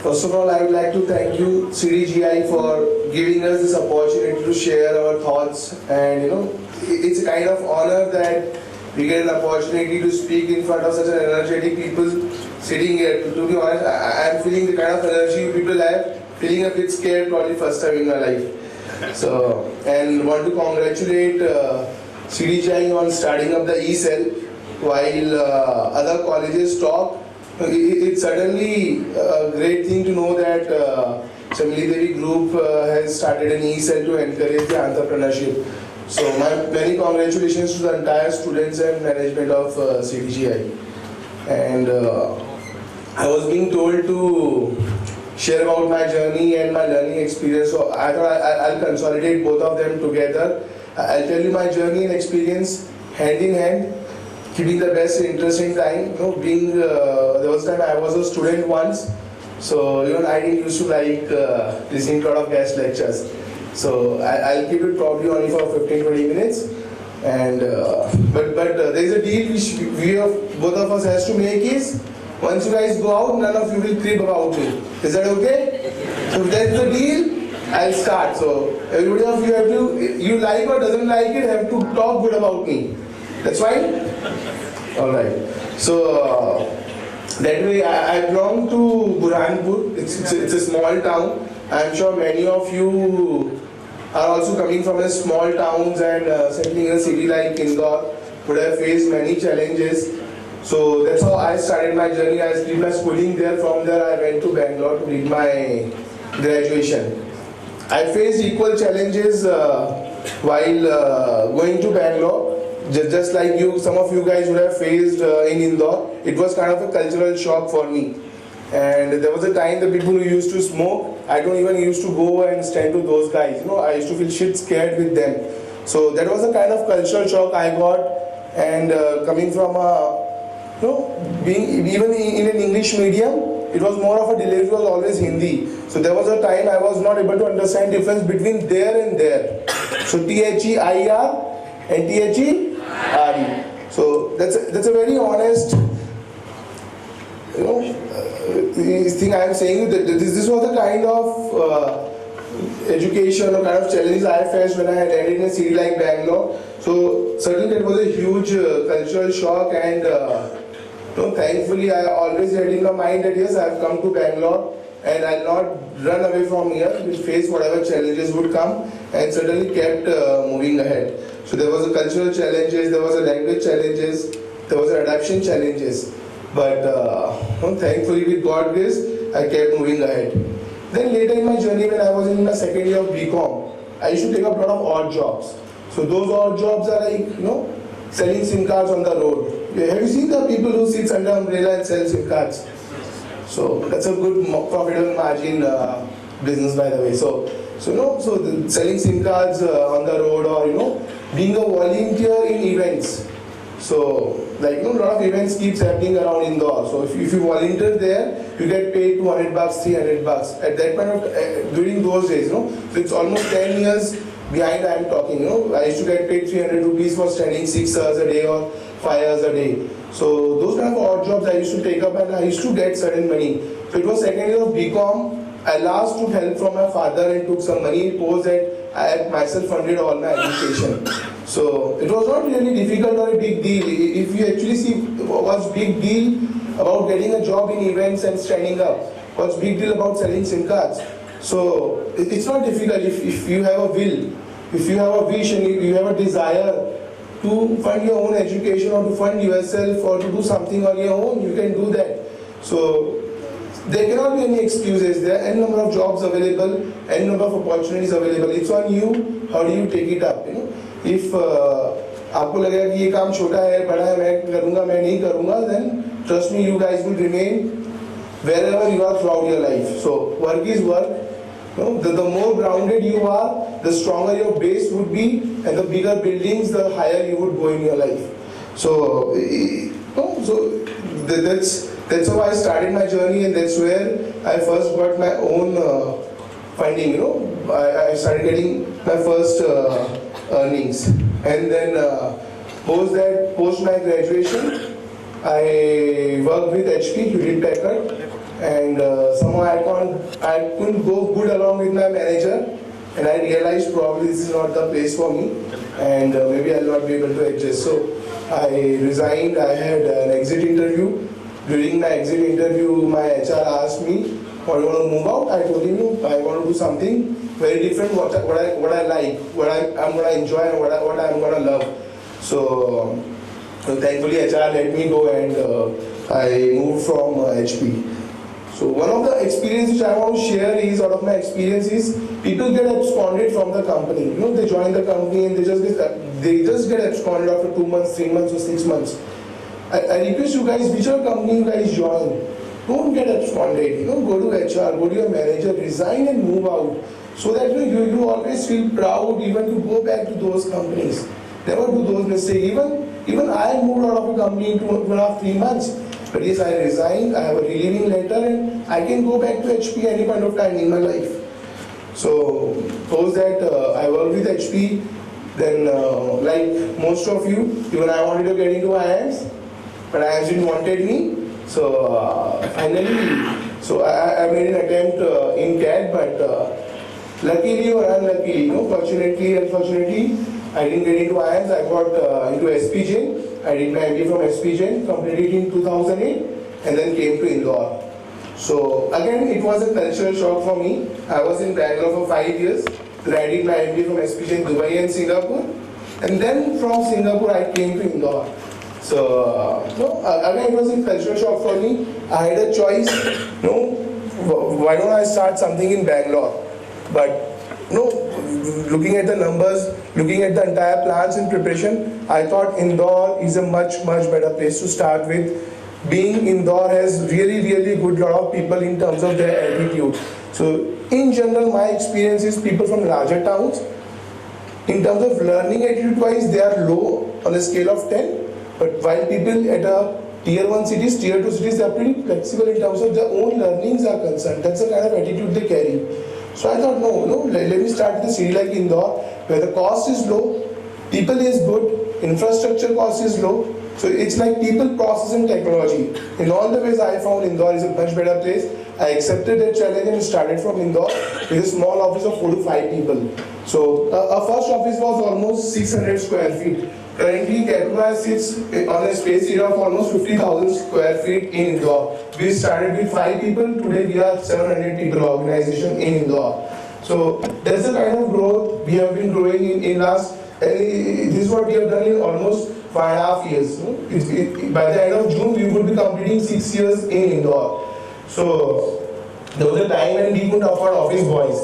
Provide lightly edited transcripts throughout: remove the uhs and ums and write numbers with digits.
First of all, I would like to thank you, CDGI, for giving us this opportunity to share our thoughts. And it's a kind of honor that we get an opportunity to speak in front of such an energetic people sitting here. To be honest, I'm feeling the kind of energy people have, feeling a bit scared probably first time in my life. So, and want to congratulate CDGI on starting up the eCell while other colleges talk. It's certainly a great thing to know that Chameli Devi Group has started an eCell to encourage the entrepreneurship. So my many congratulations to the entire students and management of CDGI. And I was being told to share about my journey and my learning experience. So I thought I'll consolidate both of them together. I'll tell you my journey and experience hand in hand, keeping the best interesting time. Being there was time I was a student once, so I didn't used to like listening to a lot of guest lectures. So I'll keep it probably only for 15-20 minutes. And but there is a deal which both of us has to make is once you guys go out, none of you will crib about me. Is that okay? So if that's the deal, I'll start. So everybody of you have to, you like or doesn't like it, have to talk good about me. That's fine? Alright. So that way I belong to Burhanpur. It's a small town. I'm sure many of you are also coming from a small towns and settling in a city like Indore would have faced many challenges. So that's how I started my journey. I did my schooling there. From there I went to Bangalore to read my graduation. I faced equal challenges while going to Bangalore. Just like you, some of you guys would have faced in Indore. It was kind of a cultural shock for me. And there was a time the people who used to smoke, I don't even used to go and stand to those guys. I used to feel shit scared with them. So that was a kind of cultural shock I got. And coming from being even in an English medium, it was more of a delivery was always Hindi. So there was a time I was not able to understand difference between there and there. So THEIR and THERE. So that's a very honest thing I am saying. That this was the kind of education or kind of challenges I faced when I had landed in a city like Bangalore. So certainly it was a huge cultural shock, and thankfully I always had in my mind that yes, I have come to Bangalore and I'll not run away from here. We'll face whatever challenges would come, and certainly kept moving ahead. So there was a cultural challenges, there was a language challenges, there was adaptation challenges. But thankfully with God's grace, I kept moving ahead. Then later in my journey, when I was in my second year of BCom, I used to take up a lot of odd jobs. So those odd jobs are like, selling SIM cards on the road. Have you seen the people who sits under umbrella and sell SIM cards? So that's a good profitable margin business, by the way. So selling SIM cards on the road, or being a volunteer in events. So a lot of events keeps happening around Indore. So if you volunteer there, you get paid $200, $300. At that point of during those days, so it's almost 10 years behind I am talking. I used to get paid 300 rupees for standing 6 hours a day or 5 hours a day. So those kind of odd jobs I used to take up, and I used to get certain money. So it was second year of BCom. I last took help from my father and took some money. Post that I had myself funded all my education. So it was not really difficult or a big deal. If you actually see what's big deal about getting a job in events and standing up, what's big deal about selling SIM cards. So it's not difficult if you have a will, if you have a vision, if you have a desire to fund your own education or to fund yourself or to do something on your own, you can do that. So there cannot be any excuses. There are n number of jobs available, n number of opportunities available. It's on you. How do you take it up? If आपको लगेगा कि ये काम छोटा है, बड़ा है, मैं करूँगा, मैं नहीं करूँगा, then trust me, you guys will remain wherever you are throughout your life. So work is work. The more grounded you are, the stronger your base would be, and the bigger buildings, the higher you would go in your life. So that's how I started my journey, and that's where I first got my own funding. I started getting my first earnings, and then post my graduation, I worked with HP, Hewlett Packard, and somehow I couldn't go good along with my manager, and I realized probably this is not the place for me, and maybe I'll not be able to adjust. So I resigned. I had an exit interview. During my exit interview, my HR asked me, "Or you want to move out?" I told him, "No, I want to do something very different. What I like, I'm gonna enjoy, and what I'm gonna love." So thankfully, HR let me go, and I moved from HP. So one of the experiences I want to share is, out of my experiences, people get absconded from the company. You know, they join the company and they just get absconded after 2 months, 3 months, or 6 months. I request you guys, whichever company you guys join, don't get absconded. You know, go to HR, go to your manager, resign and move out, so that you always feel proud even to go back to those companies. Never do those mistakes. Even I moved out of a company in 2.5, 3 months. But yes, I resigned, I have a relieving letter, and I can go back to HP any point of time in my life. So, suppose that I worked with HP, then like most of you, even I wanted to get into IIMs, but IIMs didn't wanted me. So finally, I made an attempt in CAT, but luckily or unluckily, fortunately, unfortunately, I didn't get into IIMs. I got into SPJ. I did my MBA from SPJ, completed it in 2008, and then came to Indore. So again, it was a cultural shock for me. I was in Bangalore for 5 years. Then I did my MBA from SPJ in Dubai and Singapore, and then from Singapore I came to Indore. So again, it was a cultural shock for me. I had a choice. Why don't I start something in Bangalore? But looking at the numbers, looking at the entire plans in preparation, I thought Indore is a much better place to start with. Being Indore has really good lot of people in terms of their attitude. So in general, my experience is people from larger towns, in terms of learning attitude wise, they are low on a scale of 10. But while people at a tier 1 cities, tier 2 cities, they are pretty flexible in terms of their own learnings are concerned. That's the kind of attitude they carry. So I thought, let me start with a city like Indore, where the cost is low, people is good, infrastructure cost is low. So it's like people, process and technology. In all the ways, I found Indore is a much better place. I accepted that challenge and started from Indore with a small office of 4 to 5 people. So our first office was almost 600 square feet. Currently, Capita sits on a space area of almost 50,000 square feet in Indore. We started with 5 people. Today, we are 700 people organization in Indore. So that's the kind of growth we have been growing in last. And this is what we have done in almost 5.5 years. By the end of June, we would be completing 6 years in Indore. So there was a time when we couldn't afford office boys.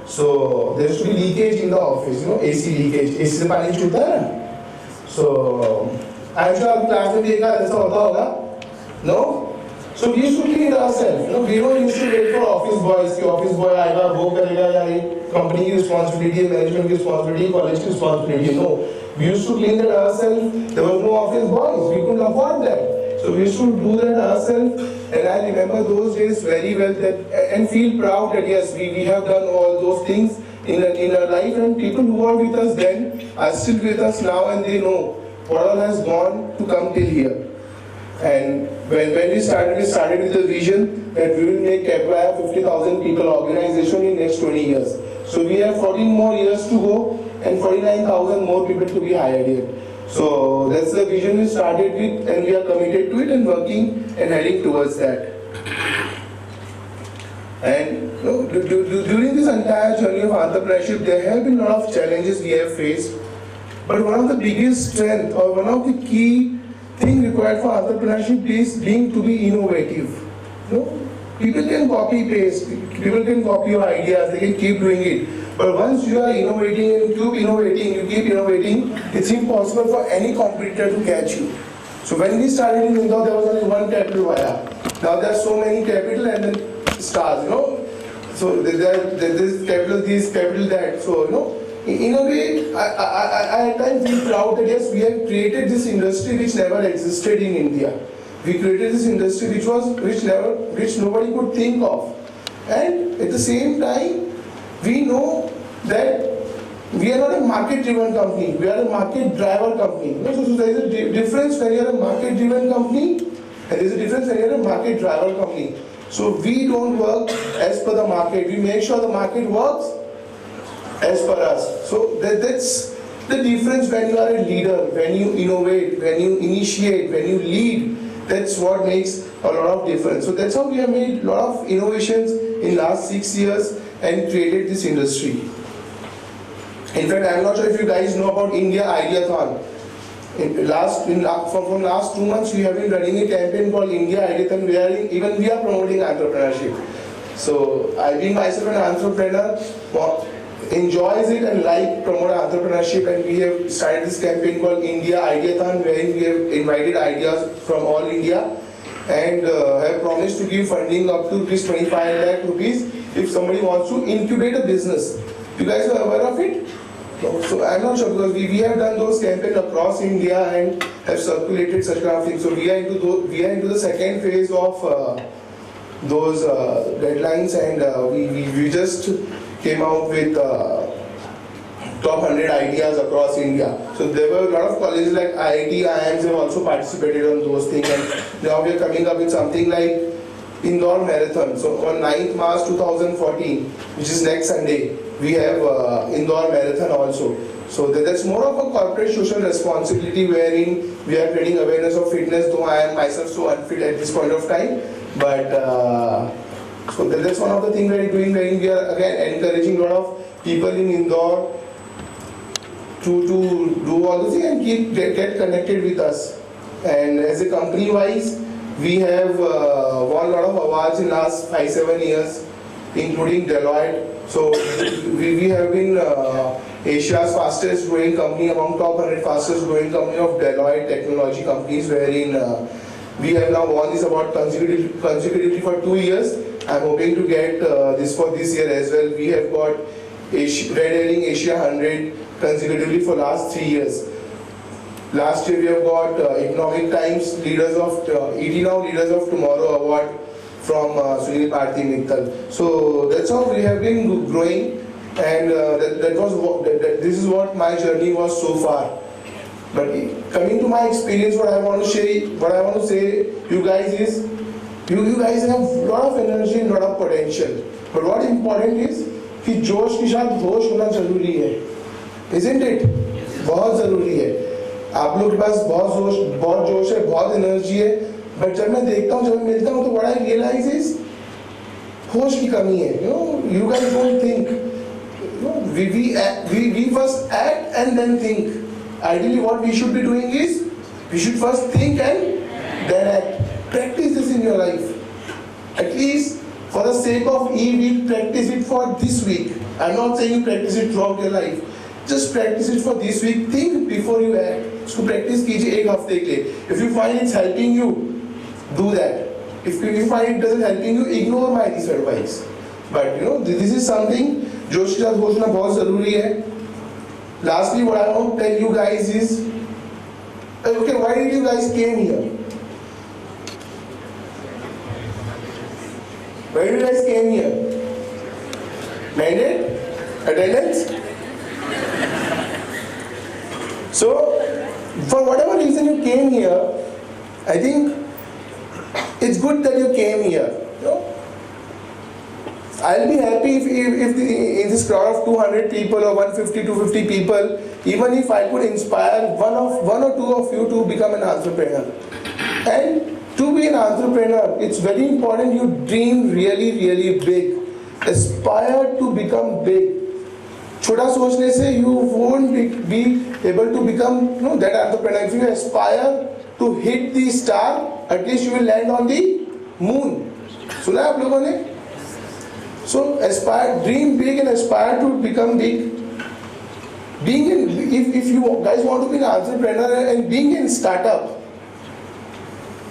So there used to be leakage in the office, AC leakage. AC से पानी छूटता है ना. So I'm sure आपकी class में भी एक ऐसा होता होगा. No? So we used to clean ourselves. We don't used to wait for office boys. कि office boy आएगा वो करेगा या एक company की responsibility, management की responsibility, college की responsibility. No. We used to clean that ourselves. There was no office boys. We couldn't afford that. So we used to do that ourselves. And I remember those days very well, and feel proud that yes, we have done all those things in our life, and people who were with us then are still with us now, and they know what all has gone to come till here. And when we started with the vision that we will make Capita a 50,000 people organization in next 20 years. So we have 14 more years to go and 49,000 more people to be hired here. So that's the vision we started with, and we are committed to it and working and heading towards that. And during this entire journey of entrepreneurship, there have been a lot of challenges we have faced. But one of the biggest strengths, or one of the key things required for entrepreneurship is being to be innovative. People can copy paste, people can copy your ideas, they can keep doing it. But once you are innovating and you keep innovating, it's impossible for any competitor to catch you. So when we started in Indore, there was only one capital Via. Now there are so many capital and then stars, So there's capital this, capital that. So in a way, I at times feel proud that yes, we have created this industry which never existed in India. We created this industry which nobody could think of. And at the same time, we know that We are not a market-driven company. We are a market-driver company. So there is a difference when you are a market-driven company, and there is a difference when you are a market-driver company. So we don't work as per the market. We make sure the market works as per us. So that's the difference when you are a leader, when you innovate, when you initiate, when you lead. That's what makes a lot of difference. So that's how we have made a lot of innovations in last 6 years and created this industry. In fact, I'm not sure if you guys know about India Ideathon. From last 2 months, we have been running a campaign called India Ideathon, where even we are promoting entrepreneurship. So I being myself an entrepreneur, enjoys it and promote entrepreneurship, and we have started this campaign called India Ideathon, wherein we have invited ideas from all India and have promised to give funding up to rupees 25 lakh rupees if somebody wants to incubate a business. You guys are aware of it? No. So I'm not sure, because we have done those campaigns across India and have circulated such kind of things. So we are into the second phase of those deadlines, and we just came out with top 100 ideas across India. So there were a lot of colleges like IIT, IIMs have also participated on those things, and now we are coming up with something like Indore Marathon. So on 9th March 2014, which is next Sunday, we have Indore Marathon also. So that's more of a corporate social responsibility, wherein we are creating awareness of fitness, though I am myself so unfit at this point of time. But so that's one of the things we are doing, wherein we are again encouraging a lot of people in Indore to do all this and get connected with us. And as a company wise, we have won a lot of awards in last 5-7 years, including Deloitte. So we have been Asia's fastest growing company, among top 100 fastest growing company of Deloitte technology companies, wherein we have now won this award consecutively for 2 years. I'm hoping to get this for this year as well. We have got Red Herring Asia 100 consecutively for last 3 years. Last year we have got Economic Times Leaders of ET Now Leaders of Tomorrow award from Sunil Bharti Mittal. So that's how we have been growing, and this is what my journey was so far. But coming to my experience, what I want to say you guys is, you guys have a lot of energy and a lot of potential. But what important is कि जोश के साथ होश होना जरूरी है, isn't it? बहुत जरूरी है. आप लोग के पास बहुत जोश है, बहुत एनर्जी है, बट जब मैं देखता हूँ, जब मैं मिलता हूँ, तो what I realize is होश की कमी है. You guys don't think. We first act and then think. Ideally, what we should be doing is, we should first think and then act. Practice this in your life. At least for the sake of e-week, practice it for this week. I'm not saying you practice it throughout your life. Just practice it for this week. Think before you act. So practice कीजिए एक हफ्ते के लिए. If you find it's helping you, do that. If you find it doesn't helping you, ignore my this advice. But this is something जोश के साथ होना बहुत जरूरी है. Lastly, what I want to tell you guys is, okay, why did you guys came here? Why did you guys came here? Mandate? Attendance? So, for whatever reason you came here, I think it's good that you came here. I'll be happy if in this crowd of 200 people or 150, 250 people, even if I could inspire one or two of you to become an entrepreneur. And to be an entrepreneur, it's very important you dream really, really big. Aspire to become big. छोटा सोचने से you won't be able to become that entrepreneur. If you aspire to hit the star, at least you will land on the moon. सुना है आप लोगों ने? So aspire, dream big and aspire to become big. If you guys want to be an entrepreneur and being in startup,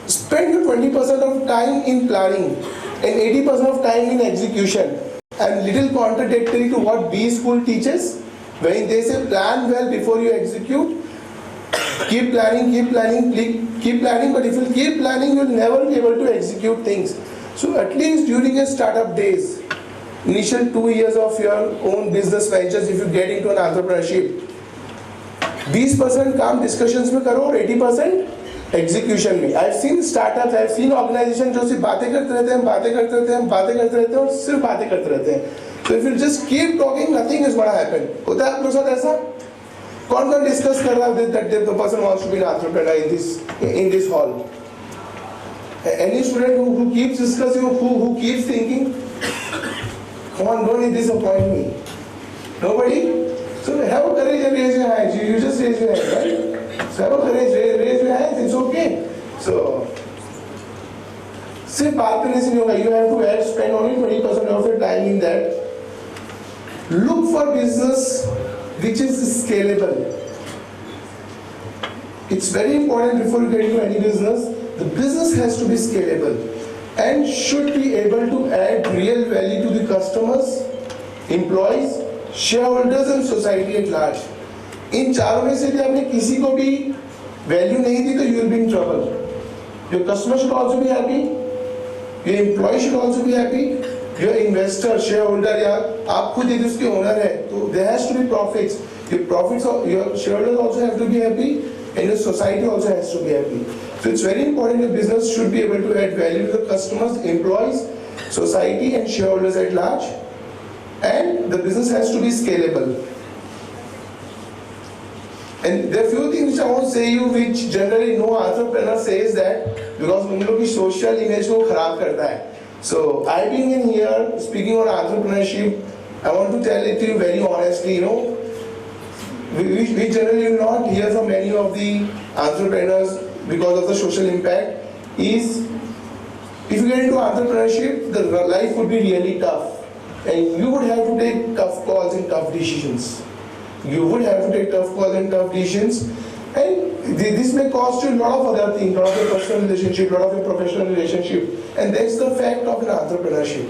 spend your 20% of time in planning and 80% of time in execution. And little contradictory to what B school teaches, when they say plan well before you execute. Keep planning, but if you keep planning, you'll never be able to execute things. So at least during your startup days, initial 2 years of your own business ventures, if you get into an entrepreneurship, 20% काम discussions में करो और 80% execution में. I've seen startups, I've seen organizations जो सिर्फ बातें करते रहते हैं, बातें करते रहते हैं, बातें करते रहते हैं और सिर्फ बातें करते रहते हैं. So if you just keep talking, nothing is gonna happen. होता है आप लोगों के साथ ऐसा? कौन डिस्कस कर रहा है that the person wants to be an entrepreneur in this hall? Any student who keeps discussing, who keeps thinking, come on, don't disappoint me. Nobody? So have a courage and raise your hands. You just raise your hand, right? So have a courage, raise your hands. It's okay. So सिर्फ बात करने से नहीं होगा. You have to spend only 20% of your time in that. Look for business which is scalable. It's very important before you get into any business. The business has to be scalable and should be able to add real value to the customers, employees, shareholders and society at large. इन चारों में से भी आपने किसी को भी value नहीं दी तो you will be in trouble. Your customer should also be happy. Your employee should also be happy. Your investor, shareholder या आप खुद यदि उसके ओनर है तो there has to be profits. Your shareholders also have to be happy and your society also has to be happy. So it's very important your business should be able to add value to the customers, employees, society and shareholders at large, and the business has to be scalable. And there are few things which I won't say you which generally no entrepreneur says that because उन लोग की social image को खराब करता है. So I've been in here speaking on entrepreneurship. I want to tell it to you very honestly. You know, we generally will not hear from many of the entrepreneurs because of the social impact. Is if you get into entrepreneurship, the life would be really tough, and you would have to take tough calls and tough decisions. You would have to take tough calls and tough decisions, and this may cost you a lot of other things, a lot of your personal relationship, a lot of your professional relationship, and that's the fact of an entrepreneurship,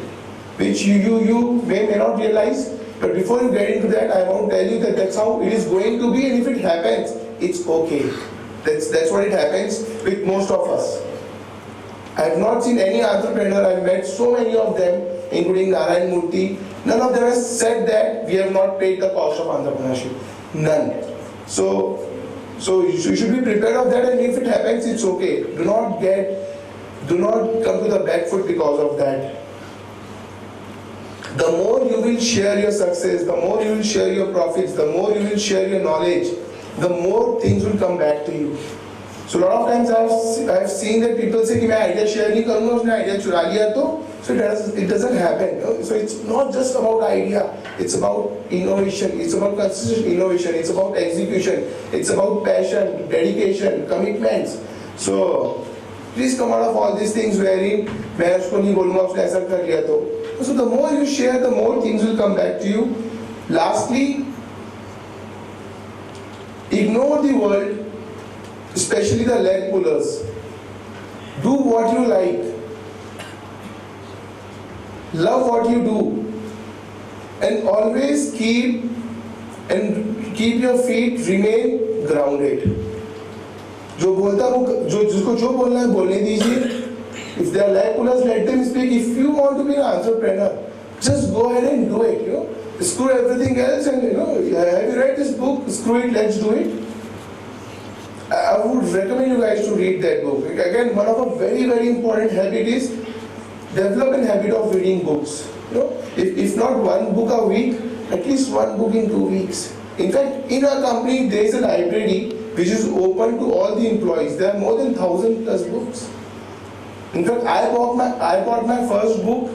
which you may not realize. But before you get into that, I want to tell you that that's how it is going to be, and if it happens, it's okay. That's what it happens with most of us. I have not seen any entrepreneur. I've met so many of them, including Narayan Murthy. None of them has said that we have not paid the cost of entrepreneurship. None. So you should be prepared of that, and if it happens, it's okay. Do not come to the back foot because of that. The more you will share your success, the more you will share your profits, the more you will share your knowledge, the more things will come back to you. So a lot of times I have seen that people say कि मैं idea share नहीं करूँगा, उसने idea चुरा लिया तो so it doesn't happen. So it's not just about idea, it's about innovation, it's about consistent innovation, it's about execution, it's about passion, dedication, commitments. So please come out of all these things wherein मैं उसको नहीं बोलूँगा उसने ऐसा कर लिया तो. So the more you share, the more things will come back to you. Lastly, ignore the world, especially the leg pullers. Do what you like. Love what you do. And always keep your feet remain grounded. जो बोलता है वो जिसको जो बोलना है बोलने दीजिए. If they are leg pullers, let them speak. If you want to be an entrepreneur, just go ahead and do it. Screw everything else, and have you read this book? Screw it, let's do it. I would recommend you guys to read that book. Again, one of a very, very important habit is develop a habit of reading books. If not one book a week, at least one book in 2 weeks. In fact, in our company, there is a library which is open to all the employees. There are more than 1,000 plus books. In fact, I bought my first book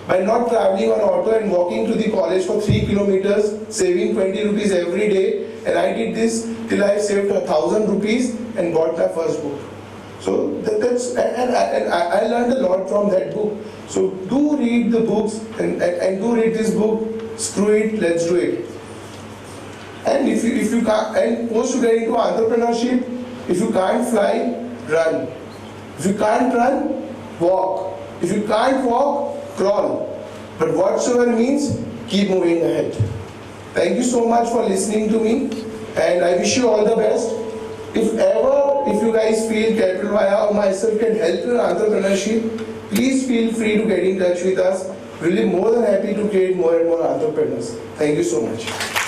by not traveling on auto and walking to the college for 3 kilometers, saving 20 rupees every day. And I did this till I saved 1,000 rupees and bought my first book. So I learned a lot from that book. So do read the books and do read this book. Screw it, let's do it. And if you can't, and once you get into entrepreneurship, if you can't fly, run. If you can't run, walk. If you can't walk, crawl. But whatsoever means, keep moving ahead. Thank you so much for listening to me, and I wish you all the best. If you guys feel Capital Via or myself can help you in entrepreneurship, please feel free to get in touch with us. really more than happy to create more and more entrepreneurs. Thank you so much.